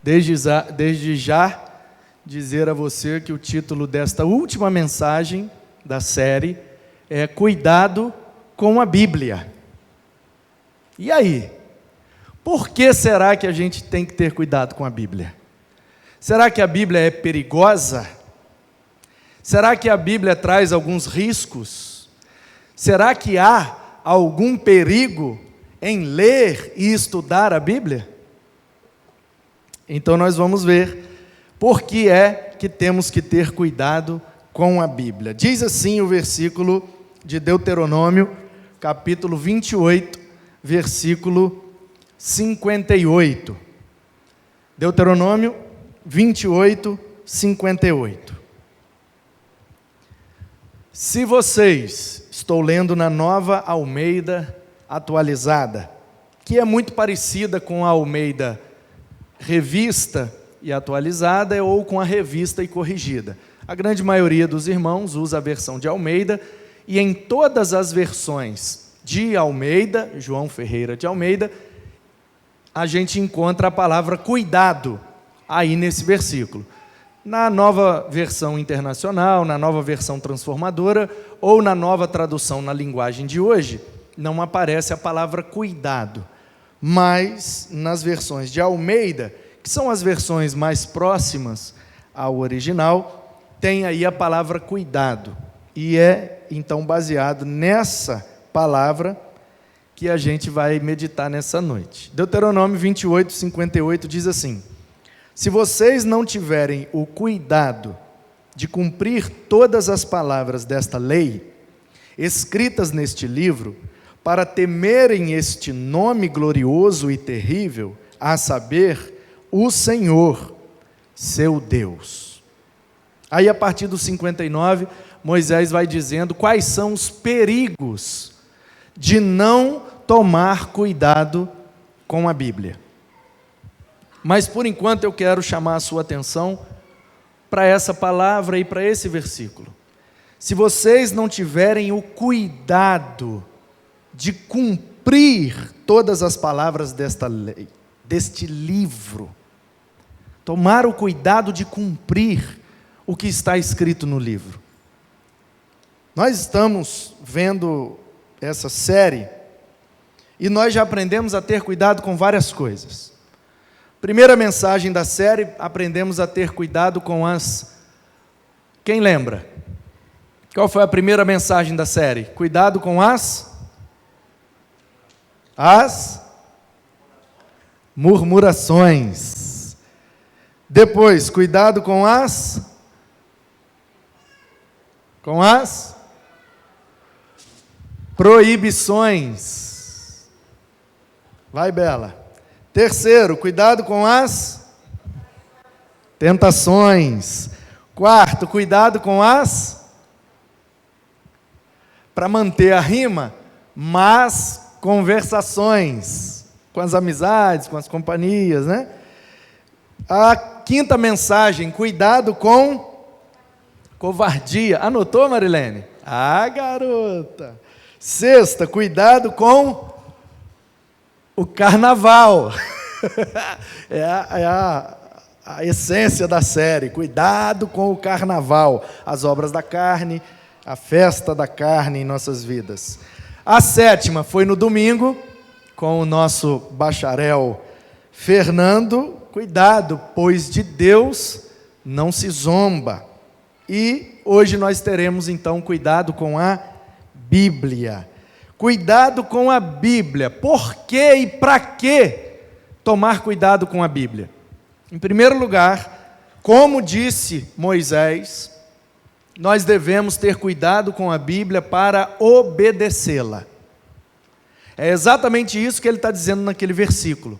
desde já dizer a você que o título desta última mensagem da série é Cuidado com a Bíblia. E aí? Por que será que a gente tem que ter cuidado com a Bíblia? Será que a Bíblia é perigosa? Será que a Bíblia traz alguns riscos? Será que há algum perigo em ler e estudar a Bíblia? Então nós vamos ver por que é que temos que ter cuidado com a Bíblia. Diz assim o versículo de Deuteronômio, capítulo 28, versículo 58. Deuteronômio 28, 58. Se vocês, estou lendo na Nova Almeida Atualizada, que é muito parecida com a Almeida Revista e Atualizada ou com a Revista e Corrigida. A grande maioria dos irmãos usa a versão de Almeida, e em todas as versões de Almeida, João Ferreira de Almeida, a gente encontra a palavra cuidado aí nesse versículo. Na nova versão internacional, na nova versão transformadora, ou na nova tradução na linguagem de hoje, não aparece a palavra cuidado. Mas nas versões de Almeida, que são as versões mais próximas ao original, tem aí a palavra cuidado. E é então baseado nessa palavra que a gente vai meditar nessa noite. Deuteronômio 28, 58 diz assim: se vocês não tiverem o cuidado de cumprir todas as palavras desta lei, escritas neste livro, para temerem este nome glorioso e terrível, a saber, o Senhor, seu Deus. Aí a partir do 59, Moisés vai dizendo quais são os perigos de não tomar cuidado com a Bíblia. Mas por enquanto eu quero chamar a sua atenção para essa palavra e para esse versículo. Se vocês não tiverem o cuidado de cumprir todas as palavras desta lei, deste livro, tomar o cuidado de cumprir o que está escrito no livro. Nós estamos vendo essa série e nós já aprendemos a ter cuidado com várias coisas. Primeira mensagem da série, aprendemos a ter cuidado com as... Quem lembra? Qual foi a primeira mensagem da série? Cuidado com as murmurações. Depois, cuidado com as proibições. Vai, Bela. Terceiro, cuidado com as tentações. Quarto, cuidado com para manter a rima, mas conversações, com as amizades, com as companhias, né? A quinta mensagem, cuidado com covardia. Anotou, Marilene? Ah, garota! Sexta, cuidado com o carnaval. É a essência da série, cuidado com o carnaval, as obras da carne, a festa da carne em nossas vidas. A sétima foi no domingo, com o nosso bacharel Fernando, cuidado, pois de Deus não se zomba. E hoje nós teremos então cuidado com a Bíblia. Cuidado com a Bíblia. Por que e para que tomar cuidado com a Bíblia? Em primeiro lugar, como disse Moisés, nós devemos ter cuidado com a Bíblia para obedecê-la. É exatamente isso que ele está dizendo naquele versículo.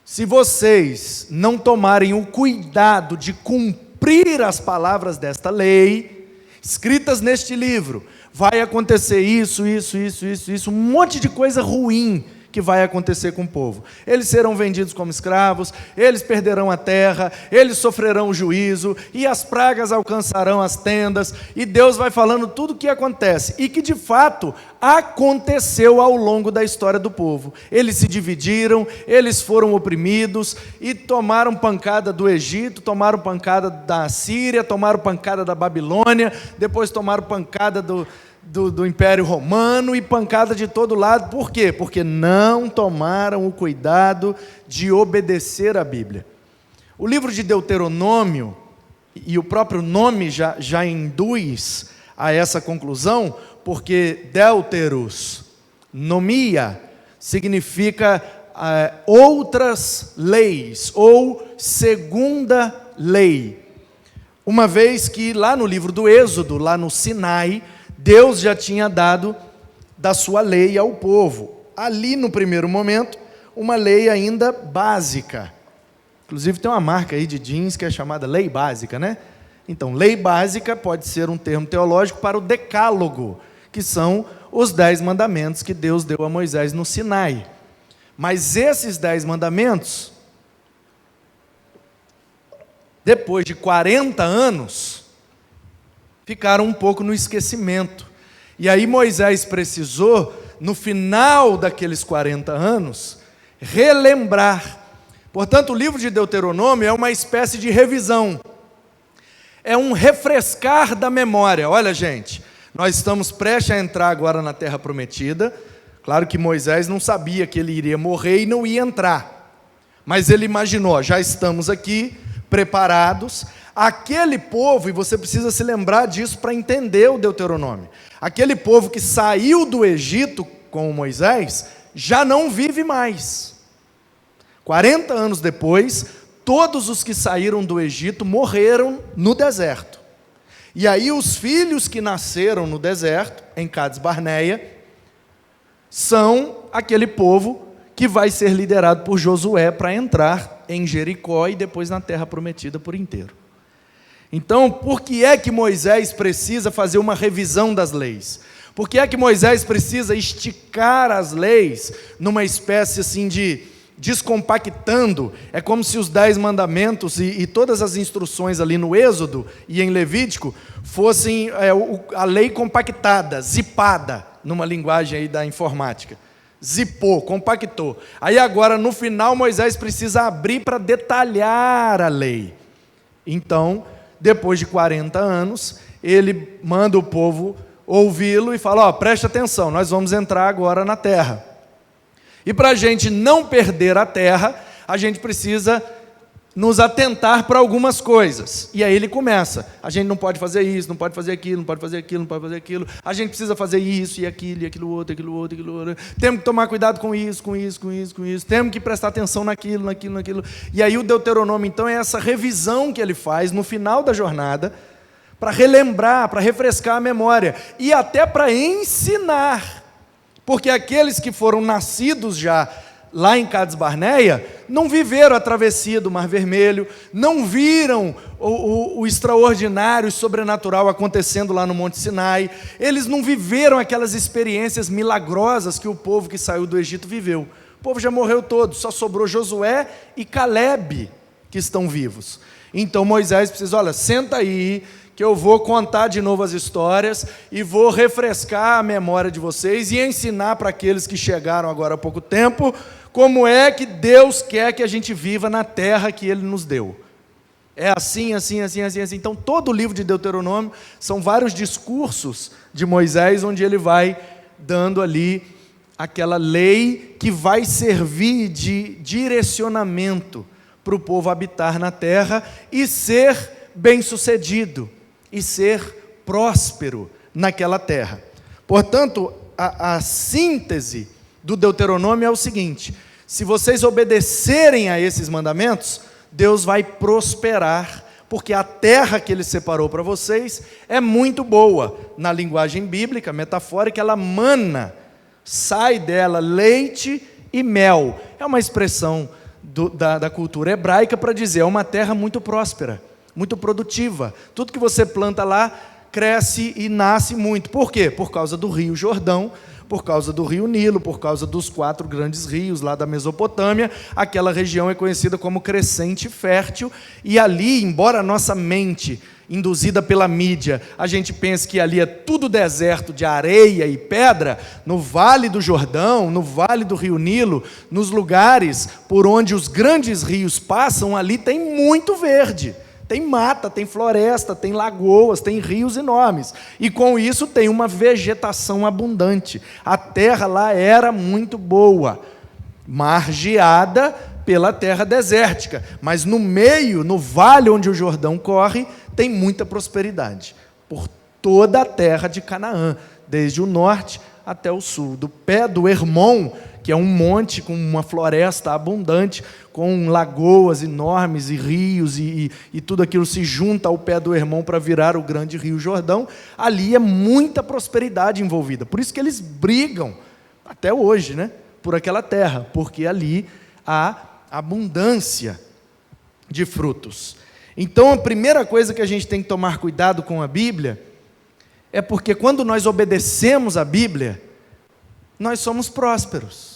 Se vocês não tomarem o cuidado de cumprir as palavras desta lei, escritas neste livro, vai acontecer isso, um monte de coisa ruim que vai acontecer com o povo. Eles serão vendidos como escravos, eles perderão a terra, eles sofrerão o juízo, e as pragas alcançarão as tendas, e Deus vai falando tudo o que acontece, e que de fato aconteceu ao longo da história do povo. Eles se dividiram, eles foram oprimidos, e tomaram pancada do Egito, tomaram pancada da Síria, tomaram pancada da Babilônia, depois tomaram pancada do Império Romano e pancada de todo lado. Por quê? Porque não tomaram o cuidado de obedecer à Bíblia. O livro de Deuteronômio, e o próprio nome já induz a essa conclusão, porque Deuteros, nomia, significa outras leis, ou segunda lei. Uma vez que lá no livro do Êxodo, lá no Sinai, Deus já tinha dado da sua lei ao povo. Ali no primeiro momento, uma lei ainda básica. Inclusive tem uma marca aí de jeans que é chamada lei básica, né? Então, lei básica pode ser um termo teológico para o decálogo, que são os 10 mandamentos que Deus deu a Moisés no Sinai. Mas esses 10 mandamentos, depois de 40 anos, ficaram um pouco no esquecimento. E aí Moisés precisou, no final daqueles 40 anos, relembrar. Portanto, o livro de Deuteronômio é uma espécie de revisão. É um refrescar da memória. Olha, gente, nós estamos prestes a entrar agora na Terra Prometida. Claro que Moisés não sabia que ele iria morrer e não ia entrar. Mas ele imaginou, já estamos aqui, preparados. Aquele povo, e você precisa se lembrar disso para entender o Deuteronômio, aquele povo que saiu do Egito com Moisés, já não vive mais. 40 anos depois, todos os que saíram do Egito morreram no deserto. E aí os filhos que nasceram no deserto, em Cades Barneia, são aquele povo que vai ser liderado por Josué para entrar em Jericó e depois na Terra Prometida por inteiro. Então, por que é que Moisés precisa fazer uma revisão das leis? Por que é que Moisés precisa esticar as leis numa espécie assim de descompactando? É como se os 10 mandamentos e todas as instruções ali no Êxodo e em Levítico fossem a lei compactada, zipada, numa linguagem aí da informática. Zipou, compactou. Aí agora, no final, Moisés precisa abrir para detalhar a lei. Então, depois de 40 anos, ele manda o povo ouvi-lo e fala, preste atenção, nós vamos entrar agora na terra. E para a gente não perder a terra, a gente precisa nos atentar para algumas coisas. E aí ele começa, a gente não pode fazer isso, não pode fazer aquilo, não pode fazer aquilo, não pode fazer aquilo, a gente precisa fazer isso e aquilo outro, aquilo outro, aquilo outro. Temos que tomar cuidado com isso, temos que prestar atenção naquilo. E aí o Deuteronômio, então, é essa revisão que ele faz no final da jornada, para relembrar, para refrescar a memória, e até para ensinar, porque aqueles que foram nascidos já lá em Cades Barneia, não viveram a travessia do Mar Vermelho, não viram o extraordinário e sobrenatural acontecendo lá no Monte Sinai, eles não viveram aquelas experiências milagrosas que o povo que saiu do Egito viveu. O povo já morreu todo, só sobrou Josué e Calebe que estão vivos. Então Moisés precisa, senta aí, que eu vou contar de novo as histórias e vou refrescar a memória de vocês e ensinar para aqueles que chegaram agora há pouco tempo como é que Deus quer que a gente viva na terra que Ele nos deu. É assim. Então, todo o livro de Deuteronômio são vários discursos de Moisés, onde ele vai dando ali aquela lei que vai servir de direcionamento para o povo habitar na terra e ser bem-sucedido, e ser próspero naquela terra. Portanto, a síntese do Deuteronômio é o seguinte: se vocês obedecerem a esses mandamentos, Deus vai prosperar, porque a terra que Ele separou para vocês é muito boa. Na linguagem bíblica, metafórica, ela mana, sai dela leite e mel. É uma expressão da cultura hebraica para dizer, é uma terra muito próspera, muito produtiva. Tudo que você planta lá cresce e nasce muito. Por quê? Por causa do Rio Jordão, por causa do Rio Nilo, por causa dos 4 grandes rios lá da Mesopotâmia. Aquela região é conhecida como crescente fértil, e ali, embora a nossa mente, induzida pela mídia, a gente pense que ali é tudo deserto de areia e pedra, no Vale do Jordão, no Vale do Rio Nilo, nos lugares por onde os grandes rios passam, ali tem muito verde. Tem mata, tem floresta, tem lagoas, tem rios enormes. E com isso tem uma vegetação abundante. A terra lá era muito boa, margeada pela terra desértica. Mas no meio, no vale onde o Jordão corre, tem muita prosperidade. Por toda a terra de Canaã, desde o norte até o sul. Do pé do Hermon, que é um monte com uma floresta abundante, com lagoas enormes e rios, e tudo aquilo se junta ao pé do Hermon para virar o grande rio Jordão. Ali é muita prosperidade envolvida. Por isso que eles brigam, até hoje, né, por aquela terra, porque ali há abundância de frutos. Então, a primeira coisa que a gente tem que tomar cuidado com a Bíblia é porque quando nós obedecemos a Bíblia, nós somos prósperos.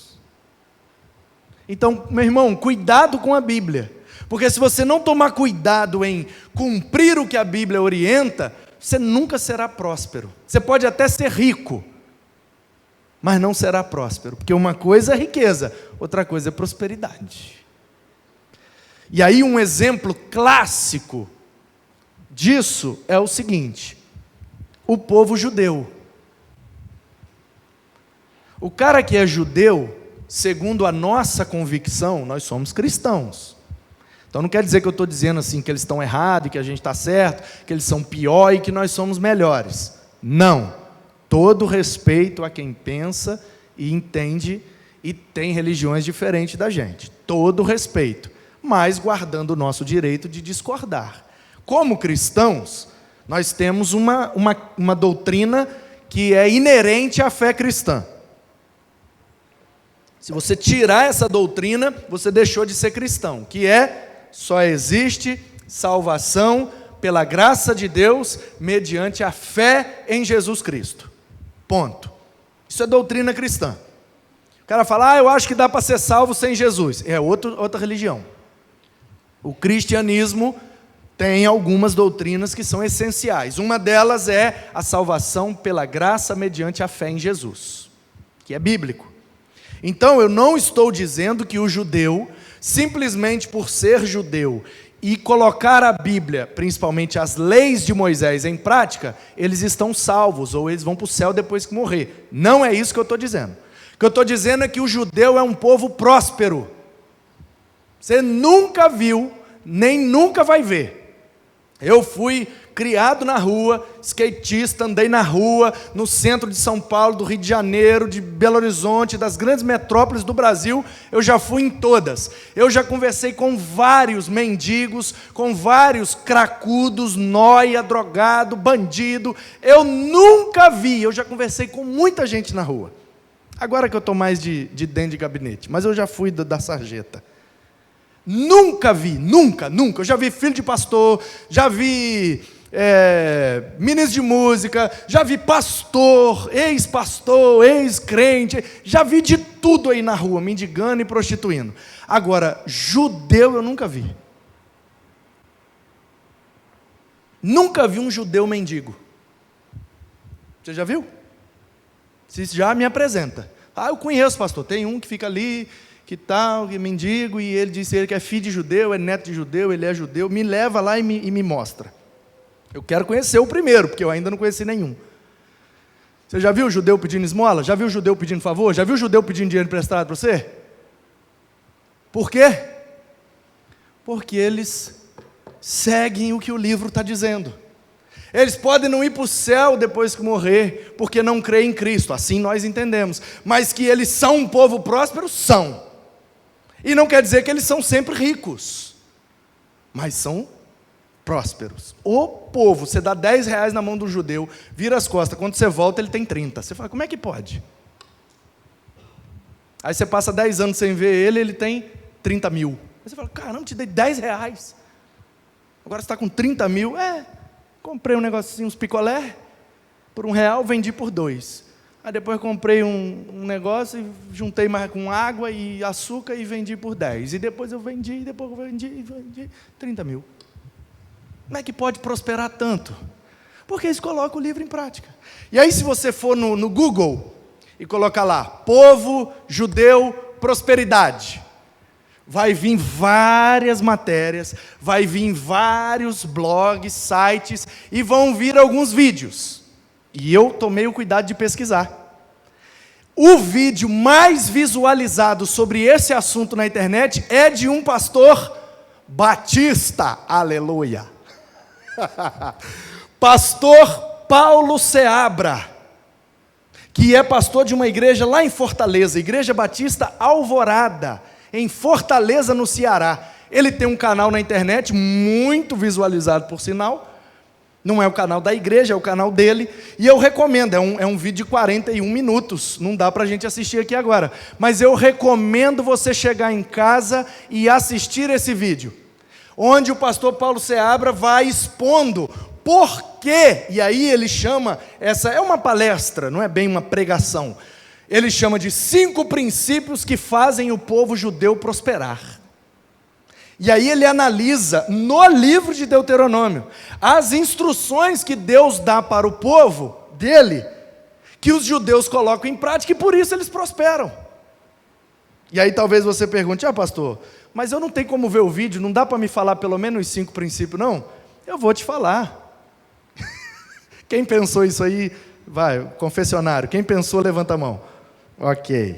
Então, meu irmão, cuidado com a Bíblia, porque se você não tomar cuidado em cumprir o que a Bíblia orienta, você nunca será próspero. Você pode até ser rico, mas não será próspero, porque uma coisa é riqueza, outra coisa é prosperidade. E aí um exemplo clássico disso é o seguinte: o povo judeu. O cara que é judeu, segundo a nossa convicção, nós somos cristãos. Então não quer dizer que eu estou dizendo assim que eles estão errados, e que a gente está certo, que eles são pior e que nós somos melhores. Não. Todo respeito a quem pensa e entende e tem religiões diferentes da gente. Todo respeito, mas guardando o nosso direito de discordar. Como cristãos, nós temos uma doutrina que é inerente à fé cristã. Se você tirar essa doutrina, você deixou de ser cristão, que é: só existe salvação pela graça de Deus mediante a fé em Jesus Cristo. Ponto. Isso é doutrina cristã. O cara fala: eu acho que dá para ser salvo sem Jesus. É outra religião. O cristianismo tem algumas doutrinas que são essenciais. Uma delas é a salvação pela graça mediante a fé em Jesus, que é bíblico. Então, eu não estou dizendo que o judeu, simplesmente por ser judeu e colocar a Bíblia, principalmente as leis de Moisés, em prática, eles estão salvos, ou eles vão para o céu depois que morrer. Não é isso que eu estou dizendo. O que eu estou dizendo é que o judeu é um povo próspero. Você nunca viu, nem nunca vai ver. Eu fui criado na rua, skatista, andei na rua, no centro de São Paulo, do Rio de Janeiro, de Belo Horizonte, das grandes metrópoles do Brasil, eu já fui em todas. Eu já conversei com vários mendigos, com vários cracudos, nóia, drogado, bandido. Eu nunca vi, eu já conversei com muita gente na rua. Agora que eu estou mais de dentro de gabinete, mas eu já fui da sarjeta. Nunca vi, nunca. Eu já vi filho de pastor, já vi ministro de música, já vi pastor, ex-crente, já vi de tudo aí na rua, mendigando e prostituindo. Agora, judeu eu nunca vi. Nunca vi um judeu mendigo. Você já viu? Se já me apresenta. Eu conheço, pastor, tem um que fica ali, que tal, que mendigo, e ele disse ele que é filho de judeu, é neto de judeu, ele é judeu, me leva lá e me mostra. Eu quero conhecer o primeiro, porque eu ainda não conheci nenhum. Você já viu o judeu pedindo esmola? Já viu o judeu pedindo favor? Já viu o judeu pedindo dinheiro emprestado para você? Por quê? Porque eles seguem o que o livro está dizendo. Eles podem não ir para o céu depois que morrer, porque não creem em Cristo, assim nós entendemos. Mas que eles são um povo próspero, são. E não quer dizer que eles são sempre ricos, mas são prósperos. O povo, você dá 10 reais na mão do judeu, vira as costas, quando você volta ele tem 30. Você fala: como é que pode? Aí você passa 10 anos sem ver ele tem 30 mil. Aí você fala: caramba, te dei 10 reais, agora você está com 30 mil. Comprei um negocinho, uns picolé, por R$1, vendi por R$2. Aí depois comprei um negócio e juntei mais com água e açúcar e vendi por 10. E depois eu vendi 30 mil. Como é que pode prosperar tanto? Porque eles colocam o livro em prática. E aí se você for no Google e colocar lá, povo judeu prosperidade, vai vir várias matérias, vai vir vários blogs, sites, e vão vir alguns vídeos. E eu tomei o cuidado de pesquisar. O vídeo mais visualizado sobre esse assunto na internet é de um pastor batista, aleluia. Pastor Paulo Seabra, que é pastor de uma igreja lá em Fortaleza, Igreja Batista Alvorada, em Fortaleza, no Ceará. Ele tem um canal na internet, muito visualizado por sinal. Não é o canal da igreja, é o canal dele. E eu recomendo, é um vídeo de 41 minutos. Não dá para a gente assistir aqui agora. Mas eu recomendo você chegar em casa e assistir esse vídeo. Onde o pastor Paulo Seabra vai expondo por quê. E aí ele chama, essa é uma palestra, não é bem uma pregação. Ele chama de 5 princípios que fazem o povo judeu prosperar. E aí ele analisa no livro de Deuteronômio as instruções que Deus dá para o povo dele, que os judeus colocam em prática e por isso eles prosperam. E aí talvez você pergunte, pastor, mas eu não tenho como ver o vídeo, não dá para me falar pelo menos os 5 princípios, não? Eu vou te falar. Quem pensou isso aí, vai, confessionário, quem pensou, levanta a mão. Ok.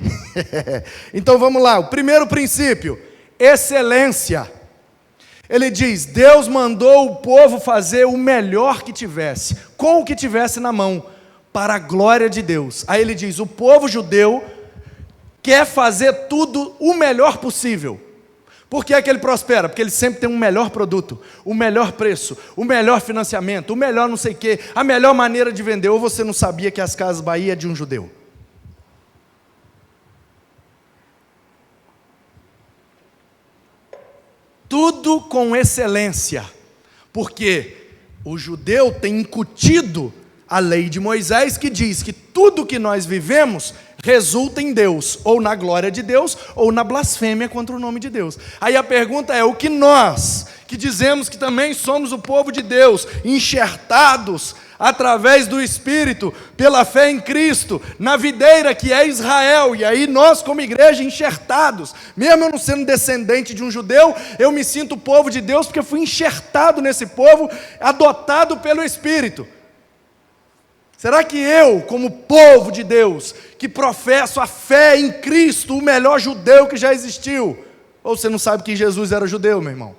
Então vamos lá, o primeiro princípio, excelência. Ele diz, Deus mandou o povo fazer o melhor que tivesse, com o que tivesse na mão, para a glória de Deus. Aí ele diz, o povo judeu quer fazer tudo o melhor possível. Por que é que ele prospera? Porque ele sempre tem um melhor produto, o melhor preço, o melhor financiamento, o melhor não sei o quê, a melhor maneira de vender. Ou você não sabia que as Casas Bahia é de um judeu? Tudo com excelência, porque o judeu tem incutido a lei de Moisés, que diz que tudo que nós vivemos resulta em Deus, ou na glória de Deus, ou na blasfêmia contra o nome de Deus. Aí a pergunta é, o que nós, que dizemos que também somos o povo de Deus, enxertados através do Espírito, pela fé em Cristo, na videira que é Israel, e aí nós como igreja enxertados, mesmo eu não sendo descendente de um judeu, eu me sinto povo de Deus, porque eu fui enxertado nesse povo, adotado pelo Espírito. Será que eu, como povo de Deus, que professo a fé em Cristo, o melhor judeu que já existiu, ou você não sabe que Jesus era judeu, meu irmão?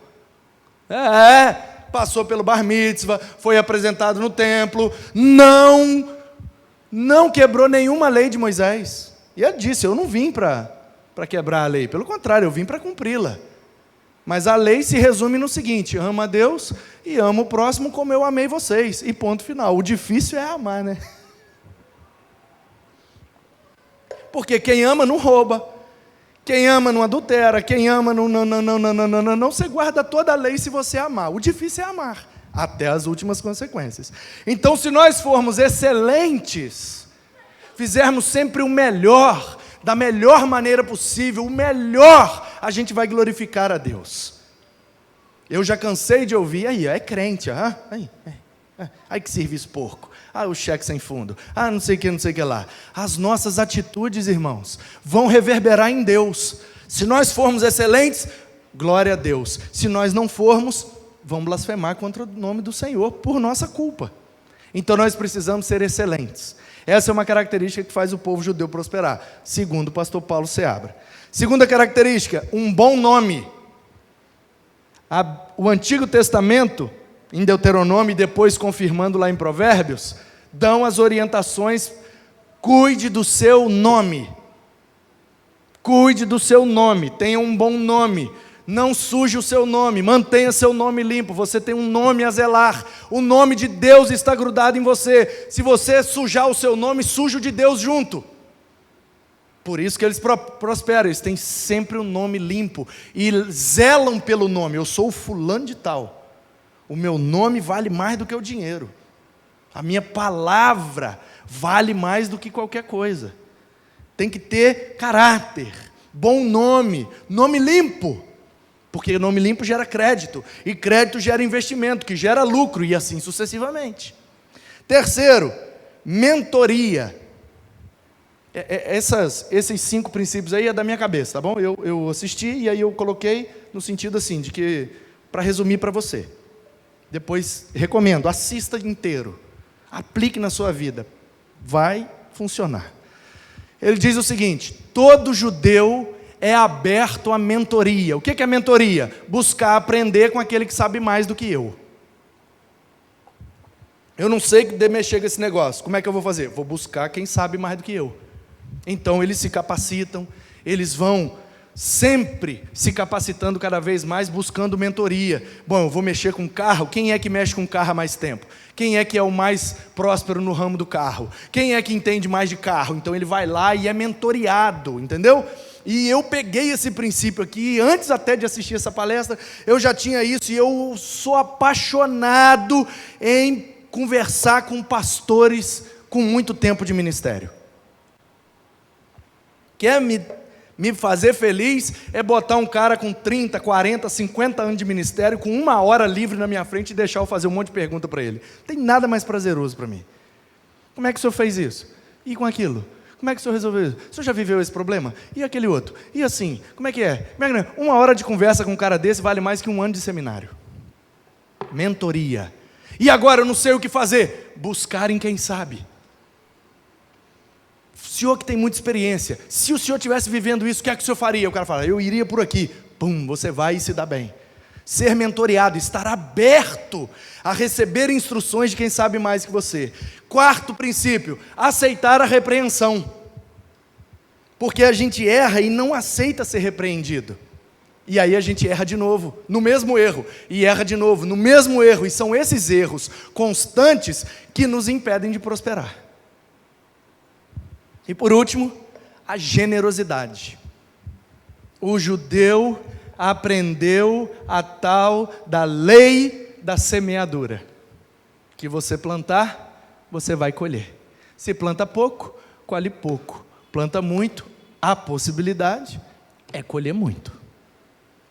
Passou pelo bar mitzvah, foi apresentado no templo, não quebrou nenhuma lei de Moisés. E ele disse, eu não vim para quebrar a lei, pelo contrário, eu vim para cumpri-la. Mas a lei se resume no seguinte, ama a Deus e ama o próximo como eu amei vocês, e ponto final. O difícil é amar, né? Porque quem ama não rouba, quem ama não adultera, quem ama não, você guarda toda a lei se você amar. O difícil é amar, até as últimas consequências. Então, se nós formos excelentes, fizermos sempre o melhor, da melhor maneira possível, o melhor, a gente vai glorificar a Deus. Eu já cansei de ouvir, aí, é crente, aí que serviço porco. O cheque sem fundo, não sei o que lá. As nossas atitudes, irmãos, vão reverberar em Deus. Se nós formos excelentes, glória a Deus. Se nós não formos, vão blasfemar contra o nome do Senhor, por nossa culpa. Então nós precisamos ser excelentes. Essa é uma característica que faz o povo judeu prosperar, segundo o pastor Paulo Seabra. Segunda característica, um bom nome. O Antigo Testamento, em Deuteronômio e depois confirmando lá em Provérbios, dão as orientações, cuide do seu nome. Cuide do seu nome, tenha um bom nome, não suje o seu nome, mantenha seu nome limpo, você tem um nome a zelar, o nome de Deus está grudado em você, se você sujar o seu nome, suja o de Deus junto. Por isso que eles prosperam, eles têm sempre um nome limpo, e zelam pelo nome, eu sou o fulano de tal. O meu nome vale mais do que o dinheiro. A minha palavra vale mais do que qualquer coisa. Tem que ter caráter, bom nome, nome limpo. Porque nome limpo gera crédito, e crédito gera investimento, que gera lucro, e assim sucessivamente. Terceiro, mentoria. Esses 5 princípios aí é da minha cabeça, tá bom? Eu assisti e aí eu coloquei no sentido assim, de que, para resumir para você. Depois, recomendo, assista inteiro. Aplique na sua vida. Vai funcionar. Ele diz o seguinte: todo judeu é aberto à mentoria. O que é mentoria? Buscar aprender com aquele que sabe mais do que eu. Eu não sei mexer com esse negócio. Como é que eu vou fazer? Vou buscar quem sabe mais do que eu. Então eles se capacitam, eles vão sempre se capacitando cada vez mais, buscando mentoria. Bom, eu vou mexer com carro, quem é que mexe com carro há mais tempo? Quem é que é o mais próspero no ramo do carro? Quem é que entende mais de carro? Então ele vai lá e é mentoriado, entendeu? E eu peguei esse princípio aqui, antes até de assistir essa palestra, eu já tinha isso, e eu sou apaixonado em conversar com pastores com muito tempo de ministério. Quer me fazer feliz é botar um cara com 30, 40, 50 anos de ministério, com 1 hora livre na minha frente e deixar eu fazer um monte de pergunta para ele. Não tem nada mais prazeroso para mim. Como é que o senhor fez isso? E com aquilo? Como é que o senhor resolveu isso? O senhor já viveu esse problema? E aquele outro? E assim? Como é que é? 1 hora de conversa com um cara desse vale mais que 1 ano de seminário. Mentoria. E agora eu não sei o que fazer. Buscar em quem sabe. O senhor que tem muita experiência, se o senhor estivesse vivendo isso, o que é que o senhor faria? O cara fala, eu iria por aqui. Pum, você vai e se dá bem. Ser mentoreado, estar aberto a receber instruções de quem sabe mais que você. 4º princípio, aceitar a repreensão. Porque a gente erra e não aceita ser repreendido. E aí a gente erra de novo, no mesmo erro, e erra de novo, no mesmo erro. E são esses erros constantes que nos impedem de prosperar. E por último, a generosidade. O judeu aprendeu a tal da lei da semeadura. Que você plantar, você vai colher. Se planta pouco, colhe pouco. Planta muito, a possibilidade é colher muito.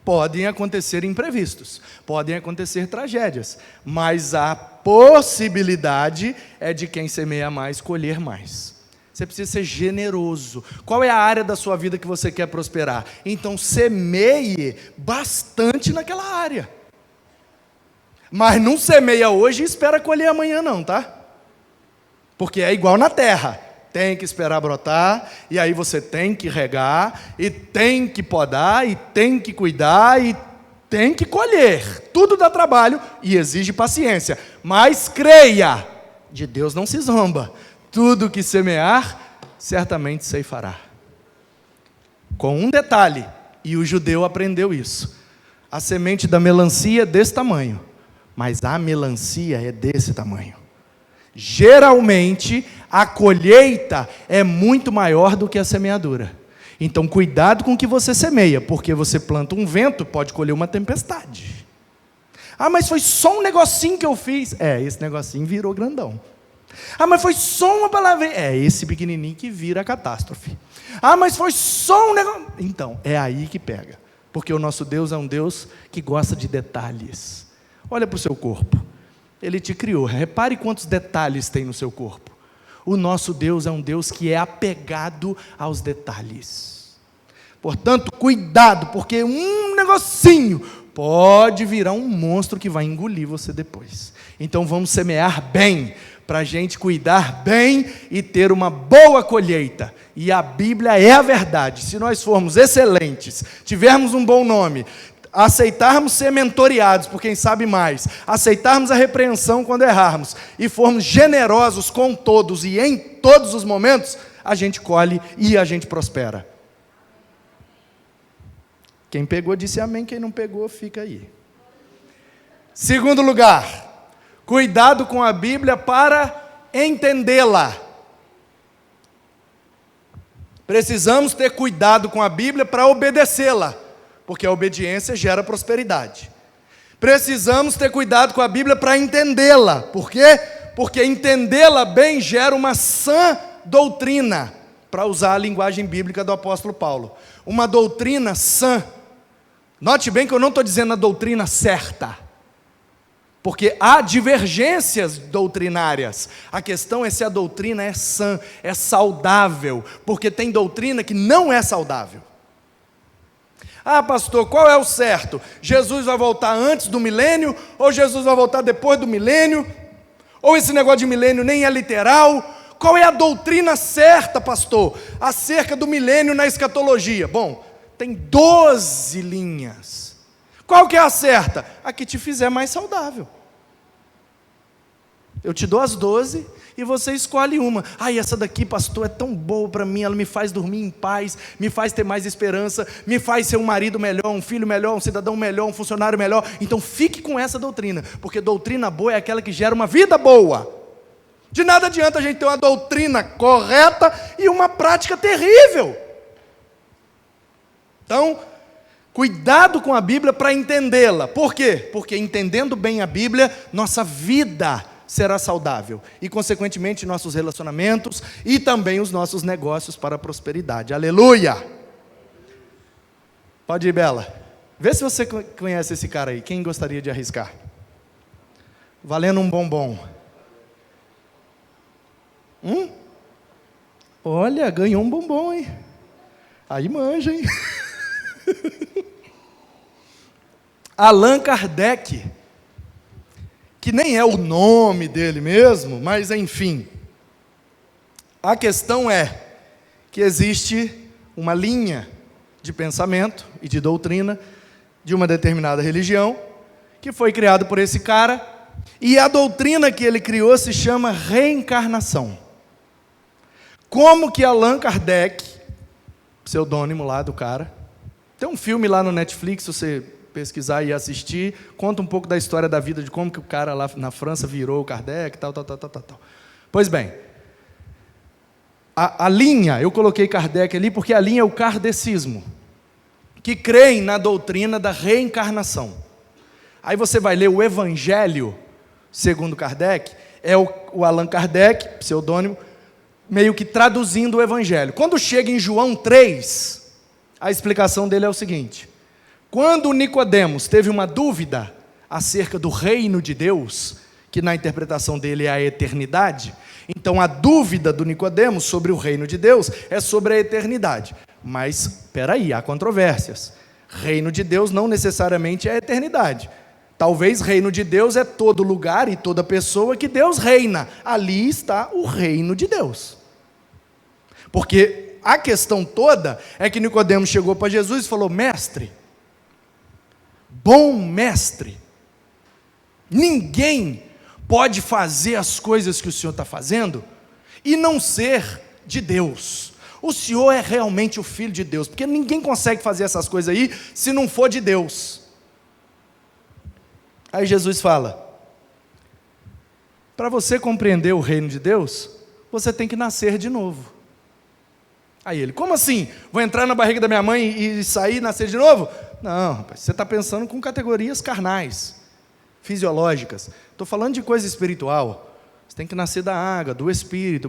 Podem acontecer imprevistos, podem acontecer tragédias, mas a possibilidade é de quem semeia mais, colher mais. Você precisa ser generoso. Qual é a área da sua vida que você quer prosperar? Então semeie bastante naquela área. Mas não semeia hoje e espera colher amanhã não, tá? Porque é igual na terra. Tem que esperar brotar, e aí você tem que regar, e tem que podar, e tem que cuidar, e tem que colher. Tudo dá trabalho e exige paciência. Mas creia, de Deus não se zomba. Tudo que semear, certamente ceifará. Com um detalhe, e o judeu aprendeu isso. A semente da melancia é desse tamanho, mas a melancia é desse tamanho. Geralmente, a colheita é muito maior do que a semeadura. Então, cuidado com o que você semeia, porque você planta um vento, pode colher uma tempestade. Ah, mas foi só um negocinho que eu fiz. Esse negocinho virou grandão. Ah, mas foi só uma palavrinha. Esse pequenininho que vira a catástrofe. Ah, mas foi só um negócio. Então, é aí que pega. Porque o nosso Deus é um Deus que gosta de detalhes. Olha para o seu corpo. Ele te criou. Repare quantos detalhes tem no seu corpo. O nosso Deus é um Deus que é apegado aos detalhes. Portanto, cuidado, porque um negocinho pode virar um monstro que vai engolir você depois. Então vamos semear bem, para a gente cuidar bem e ter uma boa colheita. E a Bíblia é a verdade. Se nós formos excelentes, tivermos um bom nome, aceitarmos ser mentoreados por quem sabe mais, aceitarmos a repreensão quando errarmos, e formos generosos com todos e em todos os momentos, a gente colhe e a gente prospera. Quem pegou disse amém, quem não pegou fica aí. 2º lugar, cuidado com a Bíblia para entendê-la. Precisamos ter cuidado com a Bíblia para obedecê-la, porque a obediência gera prosperidade. Precisamos ter cuidado com a Bíblia para entendê-la. Por quê? Porque entendê-la bem gera uma sã doutrina, para usar a linguagem bíblica do apóstolo Paulo. Uma doutrina sã. Note bem que eu não estou dizendo a doutrina certa, porque há divergências doutrinárias. A questão é se a doutrina é sã, é saudável, porque tem doutrina que não é saudável. Ah, pastor, qual é o certo? Jesus vai voltar antes do milênio, ou Jesus vai voltar depois do milênio? Ou esse negócio de milênio nem é literal? Qual é a doutrina certa, pastor, acerca do milênio na escatologia? Bom, tem 12 linhas. Qual que é a certa? A que te fizer mais saudável. Eu te dou as 12 e você escolhe uma. Ai, essa daqui, pastor, é tão boa para mim, ela me faz dormir em paz, me faz ter mais esperança, me faz ser um marido melhor, um filho melhor, um cidadão melhor, um funcionário melhor. Então fique com essa doutrina, porque doutrina boa é aquela que gera uma vida boa. De nada adianta a gente ter uma doutrina correta e uma prática terrível. Então, cuidado com a Bíblia para entendê-la. Por quê? Porque entendendo bem a Bíblia, nossa vida será saudável. E, consequentemente, nossos relacionamentos e também os nossos negócios para a prosperidade. Aleluia! Pode ir, Bela. Vê se você conhece esse cara aí. Quem gostaria de arriscar? Valendo um bombom. Olha, ganhou um bombom, hein? Aí manja, hein? Allan Kardec, que nem é o nome dele mesmo, mas enfim. A questão é que existe uma linha de pensamento e de doutrina de uma determinada religião, que foi criada por esse cara, e a doutrina que ele criou se chama reencarnação. Como que Allan Kardec, pseudônimo lá do cara, tem um filme lá no Netflix, se você pesquisar e assistir, conta um pouco da história da vida, de como que o cara lá na França virou o Kardec, tal. Pois bem, a linha, eu coloquei Kardec ali porque a linha é o kardecismo, que creem na doutrina da reencarnação. Aí você vai ler o Evangelho, segundo Kardec, é o Allan Kardec, pseudônimo, meio que traduzindo o Evangelho. Quando chega em João 3, a explicação dele é o seguinte: quando Nicodemos teve uma dúvida acerca do reino de Deus, que na interpretação dele é a eternidade, então a dúvida do Nicodemos sobre o reino de Deus é sobre a eternidade. Mas, espera aí, há controvérsias. Reino de Deus não necessariamente é a eternidade. Talvez reino de Deus é todo lugar e toda pessoa que Deus reina. Ali está o reino de Deus. Porque a questão toda é que Nicodemos chegou para Jesus e falou: mestre, bom mestre, ninguém pode fazer as coisas que o Senhor está fazendo e não ser de Deus. O Senhor é realmente o Filho de Deus, porque ninguém consegue fazer essas coisas aí se não for de Deus. Aí Jesus fala: para você compreender o reino de Deus, você tem que nascer de novo. Aí ele: como assim? Vou entrar na barriga da minha mãe e sair e nascer de novo? Não, rapaz, você está pensando com categorias carnais, fisiológicas. Estou falando de coisa espiritual. Você tem que nascer da água, do Espírito,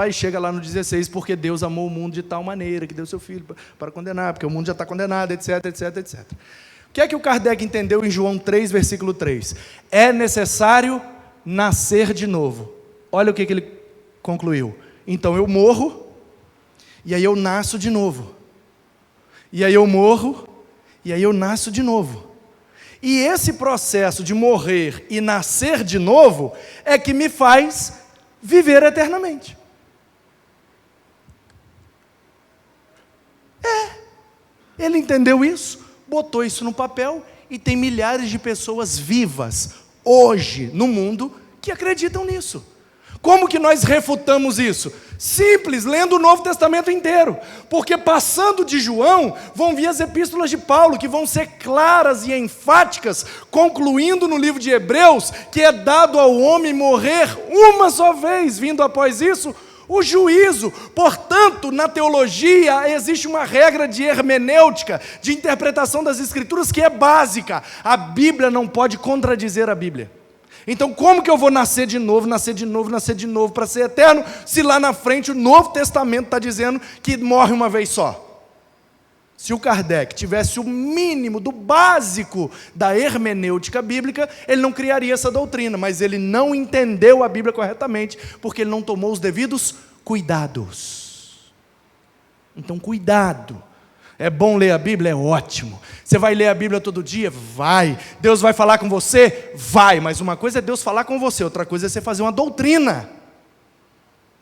e chega lá no 16, porque Deus amou o mundo de tal maneira, que deu seu Filho para condenar, porque o mundo já está condenado, etc. O que é que o Kardec entendeu em João 3, versículo 3? É necessário nascer de novo. Olha o que ele concluiu: então eu morro, e aí eu nasço de novo. E aí eu morro, e aí eu nasço de novo. E esse processo de morrer e nascer de novo é que me faz viver eternamente. Ele entendeu isso, botou isso no papel e tem milhares de pessoas vivas hoje no mundo que acreditam nisso. Como que nós refutamos isso? Simples, lendo o Novo Testamento inteiro. Porque passando de João, vão vir as epístolas de Paulo, que vão ser claras e enfáticas, concluindo no livro de Hebreus, que é dado ao homem morrer uma só vez, vindo após isso o juízo. Portanto, na teologia existe uma regra de hermenêutica, de interpretação das Escrituras que é básica. A Bíblia não pode contradizer a Bíblia. Então, como que eu vou nascer de novo para ser eterno, se lá na frente o Novo Testamento está dizendo que morre uma vez só? Se o Kardec tivesse o mínimo do básico da hermenêutica bíblica, ele não criaria essa doutrina, mas ele não entendeu a Bíblia corretamente, porque ele não tomou os devidos cuidados. Então, cuidado. É bom ler a Bíblia? É ótimo. Você vai ler a Bíblia todo dia? Vai. Deus vai falar com você? Vai. Mas uma coisa é Deus falar com você, outra coisa é você fazer uma doutrina.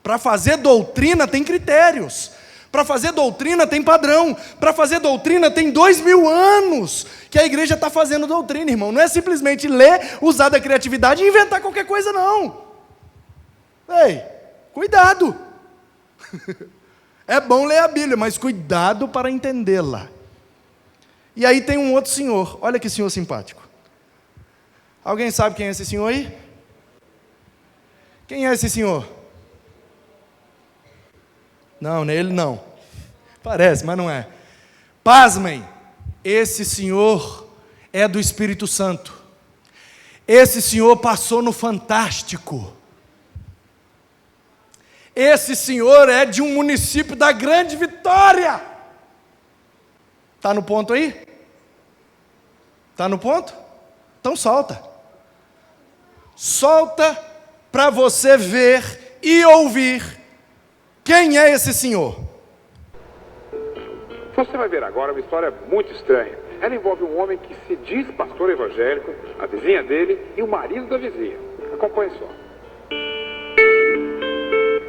Para fazer doutrina tem critérios. Para fazer doutrina tem padrão. Para fazer doutrina tem 2000 anos que a igreja está fazendo doutrina, irmão. Não é simplesmente ler, usar da criatividade e inventar qualquer coisa, não. Ei, cuidado. É bom ler a Bíblia, mas cuidado para entendê-la. E aí tem um outro senhor. Olha que senhor simpático. Alguém sabe quem é esse senhor aí? Quem é esse senhor? Não, ele não. Parece, mas não é. Pasmem, esse senhor é do Espírito Santo. Esse senhor passou no Fantástico. Esse senhor é de um município da Grande Vitória. Está no ponto aí? Está no ponto? Então solta. Solta para você ver e ouvir quem é esse senhor. Você vai ver agora uma história muito estranha. Ela envolve um homem que se diz pastor evangélico, a vizinha dele e o marido da vizinha. Acompanhe só.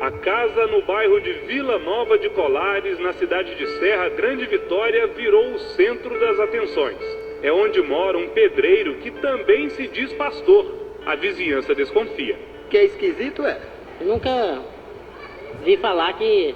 A casa no bairro de Vila Nova de Colares, na cidade de Serra Grande Vitória, virou o centro das atenções. É onde mora um pedreiro que também se diz pastor. A vizinhança desconfia. O que é esquisito é? Eu nunca vi falar que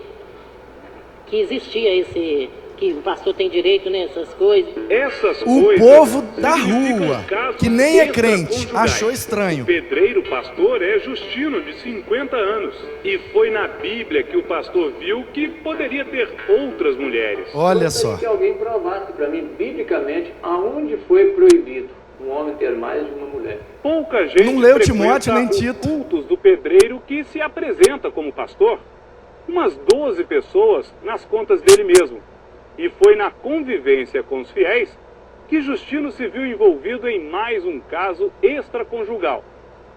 existia esse... que o pastor tem direito nessas coisas. Essas O coisas povo da significam rua, casos que nem é crente, extraconjugais. achou estranho. O pedreiro pastor é Justino, de 50 anos. E foi na Bíblia que o pastor viu que poderia ter outras mulheres. Olha só. Que alguém provasse para mim, biblicamente, aonde foi proibido um homem ter mais de uma mulher. Pouca gente Não leu frequenta Timóteo nem os Tito. cultos do pedreiro que se apresenta como pastor. Umas 12 pessoas nas contas dele mesmo. E foi na convivência com os fiéis que Justino se viu envolvido em mais um caso extraconjugal.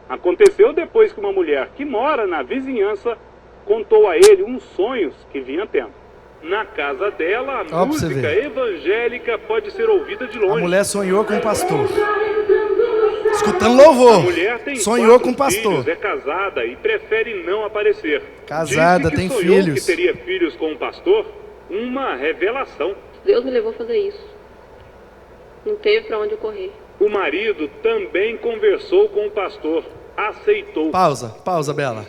Aconteceu depois que uma mulher que mora na vizinhança contou a ele uns sonhos que vinha tendo. Na casa dela, a música evangélica pode ser ouvida de longe. A mulher sonhou com o pastor. Escutando louvor. A mulher tem Sonhou 4 com o pastor. filhos, é casada e prefere não aparecer. Casada, Disse que tem sonhou filhos. que teria filhos com o pastor. Uma revelação. Deus me levou a fazer isso. Não teve para onde eu correr. O marido também conversou com o pastor. Aceitou. Pausa, Bela.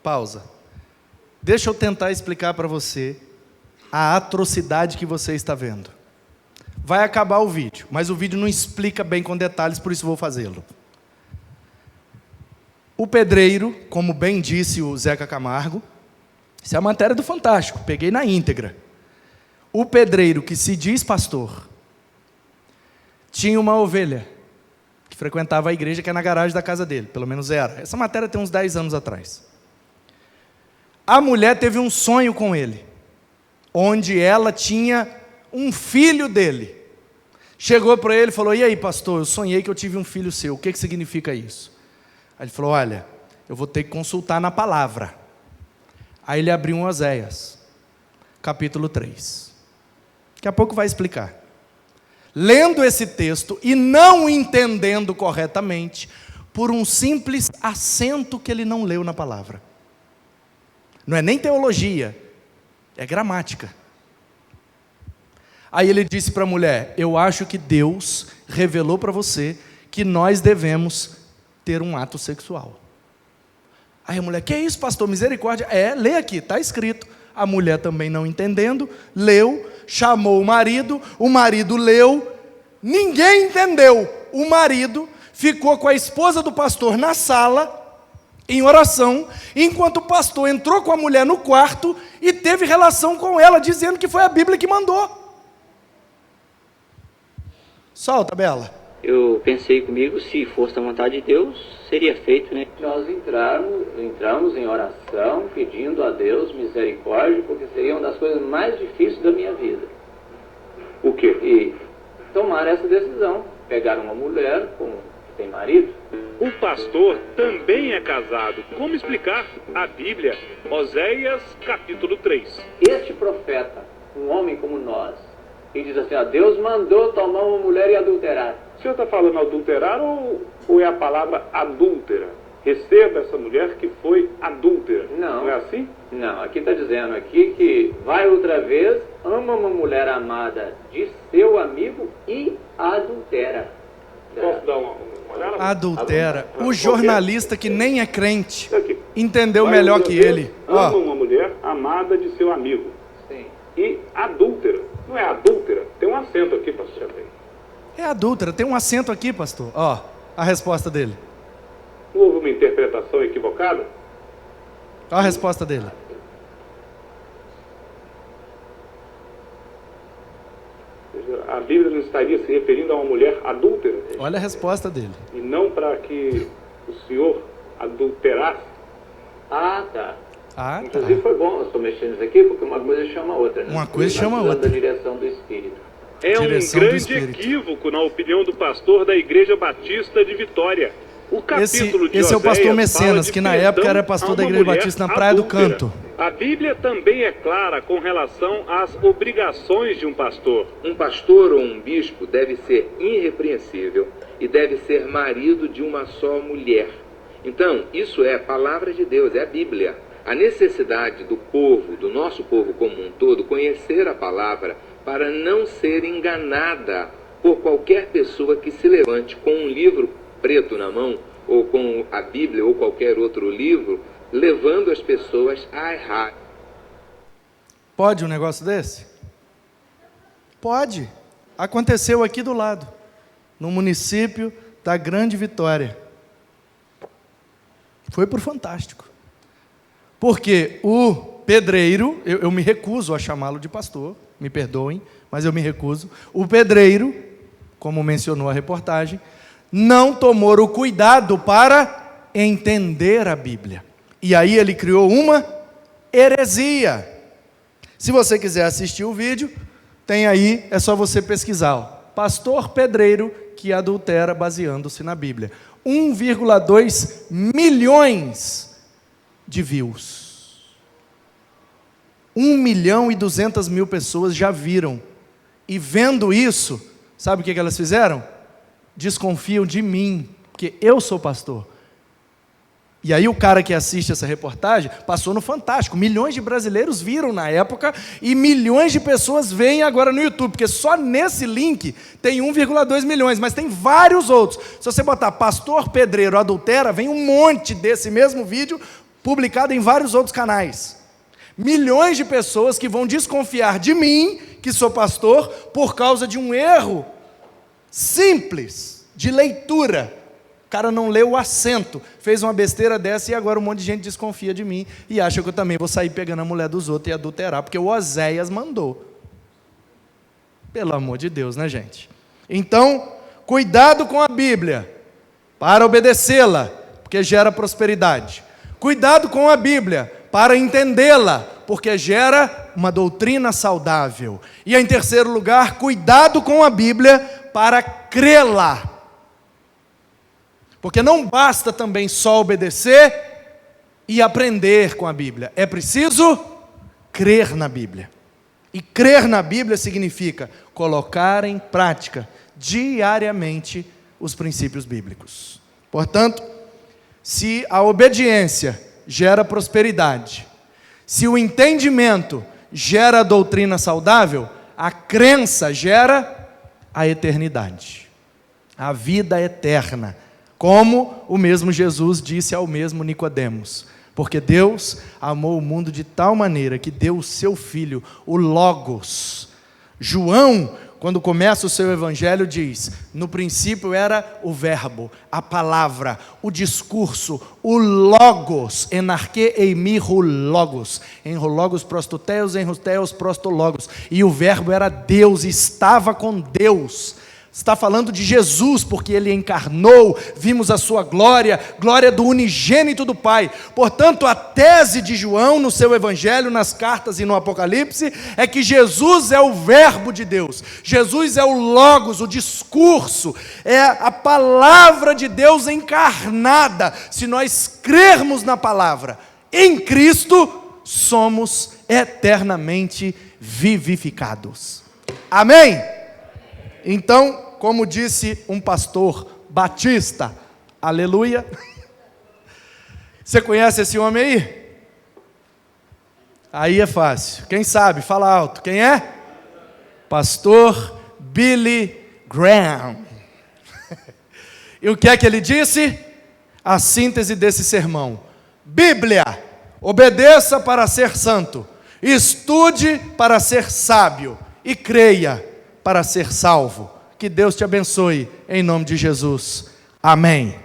Pausa. Deixa eu tentar explicar para você a atrocidade que você está vendo. Vai acabar o vídeo, mas o vídeo não explica bem com detalhes, por isso vou fazê-lo. O pedreiro, como bem disse o Zeca Camargo, isso é a matéria do Fantástico, peguei na íntegra. O pedreiro que se diz pastor tinha uma ovelha que frequentava a igreja que é na garagem da casa dele, pelo menos era. Essa matéria tem uns 10 anos atrás. A mulher teve um sonho com ele, onde ela tinha um filho dele. Chegou para ele e falou: e aí, pastor, eu sonhei que eu tive um filho seu, o que significa isso? Aí ele falou: olha, eu vou ter que consultar na palavra. Aí ele abriu um Oséias, capítulo 3. Daqui a pouco vai explicar. Lendo esse texto e não entendendo corretamente, por um simples acento que ele não leu na palavra. Não é nem teologia, é gramática. Aí ele disse para a mulher: eu acho que Deus revelou para você que nós devemos ter um ato sexual. Aí a mulher: que é isso, pastor? Misericórdia. Lê aqui, está escrito. A mulher também não entendendo, leu, chamou o marido leu, ninguém entendeu. O marido ficou com a esposa do pastor na sala, em oração, enquanto o pastor entrou com a mulher no quarto e teve relação com ela, dizendo que foi a Bíblia que mandou. Solta, Bela. Eu pensei comigo, se fosse a vontade de Deus, seria feito, né? Nós entramos em oração, pedindo a Deus misericórdia, porque seria uma das coisas mais difíceis da minha vida. O quê? E tomar essa decisão, pegar uma mulher que tem marido. O pastor também é casado. Como explicar? A Bíblia, Oséias, capítulo 3. Este profeta, um homem como nós, que diz assim, Deus mandou tomar uma mulher e adulterar. O senhor está falando adulterar ou é a palavra adúltera? Receba essa mulher que foi adúltera. Não. Não é assim? Não, aqui está dizendo aqui que vai outra vez, ama uma mulher amada de seu amigo e adultera. Posso dar uma olhada? Adultera. O jornalista que nem é crente Aqui. entendeu Vai melhor outra que vez, ele. Ama Ó, uma mulher amada de seu amigo. Sim. E adúltera. Não é adúltera? Tem um acento aqui, pastor. é adúltera, tem um acento aqui, pastor. Ó, a resposta dele. Não houve uma interpretação equivocada? Ó a resposta dele. A Bíblia não estaria se referindo a uma mulher adúltera? Olha a resposta dele. E não para que o senhor adulterasse? Ah, tá. Ah, Inclusive tá. foi bom eu estou mexendo isso aqui, porque uma coisa chama a outra, né? Uma coisa chama a Nós outra. precisamos da direção do Espírito. É um Direção do grande Espírito. equívoco, na opinião do pastor da Igreja Batista de Vitória. O capítulo de Esse é o pastor Oséias Mecenas, fala de que na perdão época era a pastor da uma Igreja mulher Batista na Praia do adúltera. Canto. A Bíblia também é clara com relação às obrigações de um pastor. Um pastor ou um bispo deve ser irrepreensível e deve ser marido de uma só mulher. Então, isso é a palavra de Deus, é a Bíblia. A necessidade do povo, do nosso povo como um todo, conhecer a palavra para não ser enganada por qualquer pessoa que se levante com um livro preto na mão, ou com a Bíblia ou qualquer outro livro, levando as pessoas a errar. Pode um negócio desse? Pode. Aconteceu aqui do lado, no município da Grande Vitória. Foi por Fantástico. Porque o pedreiro, eu me recuso a chamá-lo de pastor, me perdoem, mas eu me recuso. O pedreiro, como mencionou a reportagem, não tomou o cuidado para entender a Bíblia. E aí ele criou uma heresia. Se você quiser assistir o vídeo, tem aí, é só você pesquisar. Ó, pastor pedreiro que adultera baseando-se na Bíblia. 1,2 milhões de views. 1.200.000 pessoas já viram. E vendo isso, sabe o que elas fizeram? Desconfiam de mim, porque eu sou pastor. E aí o cara que assiste essa reportagem passou no Fantástico. Milhões de brasileiros viram na época e milhões de pessoas veem agora no YouTube, porque só nesse link tem 1,2 milhões, mas tem vários outros. Se você botar pastor pedreiro adultera, vem um monte desse mesmo vídeo publicado em vários outros canais. Milhões de pessoas que vão desconfiar de mim, que sou pastor, por causa de um erro simples de leitura. O cara não leu o acento, fez uma besteira dessa e agora um monte de gente desconfia de mim e acha que eu também vou sair pegando a mulher dos outros e adulterar, porque o Oséias mandou. Pelo amor de Deus, né, gente? Então, cuidado com a Bíblia para obedecê-la, porque gera prosperidade. Cuidado com a Bíblia para entendê-la, porque gera uma doutrina saudável. E em terceiro lugar, cuidado com a Bíblia para crê-la. Porque não basta também só obedecer e aprender com a Bíblia. É preciso crer na Bíblia. E crer na Bíblia significa colocar em prática diariamente os princípios bíblicos. Portanto, se a obediência gera prosperidade, se o entendimento gera a doutrina saudável, a crença gera a eternidade, a vida eterna. Como o mesmo Jesus disse ao mesmo Nicodemos, porque Deus amou o mundo de tal maneira que deu o seu Filho, o Logos. João quando começa o seu evangelho, diz: no princípio era o verbo, a palavra, o discurso, o logos, enarque eimiru logos, enro logos prostoteos, enro teos prostologos, e o verbo era Deus, estava com Deus. Está falando de Jesus, porque Ele encarnou, vimos a sua glória, glória do unigênito do Pai. Portanto, a tese de João no seu evangelho, nas cartas e no Apocalipse, é que Jesus é o verbo de Deus, Jesus é o logos, o discurso, é a palavra de Deus encarnada. Se nós crermos na palavra, em Cristo, somos eternamente vivificados. Amém? Então, como disse um pastor batista, aleluia. Você conhece esse homem aí? Aí é fácil. Quem sabe? Fala alto. Quem é? Pastor Billy Graham. E o que é que ele disse? A síntese desse sermão: Bíblia, obedeça para ser santo, estude para ser sábio e creia para ser salvo. Que Deus te abençoe, em nome de Jesus. Amém.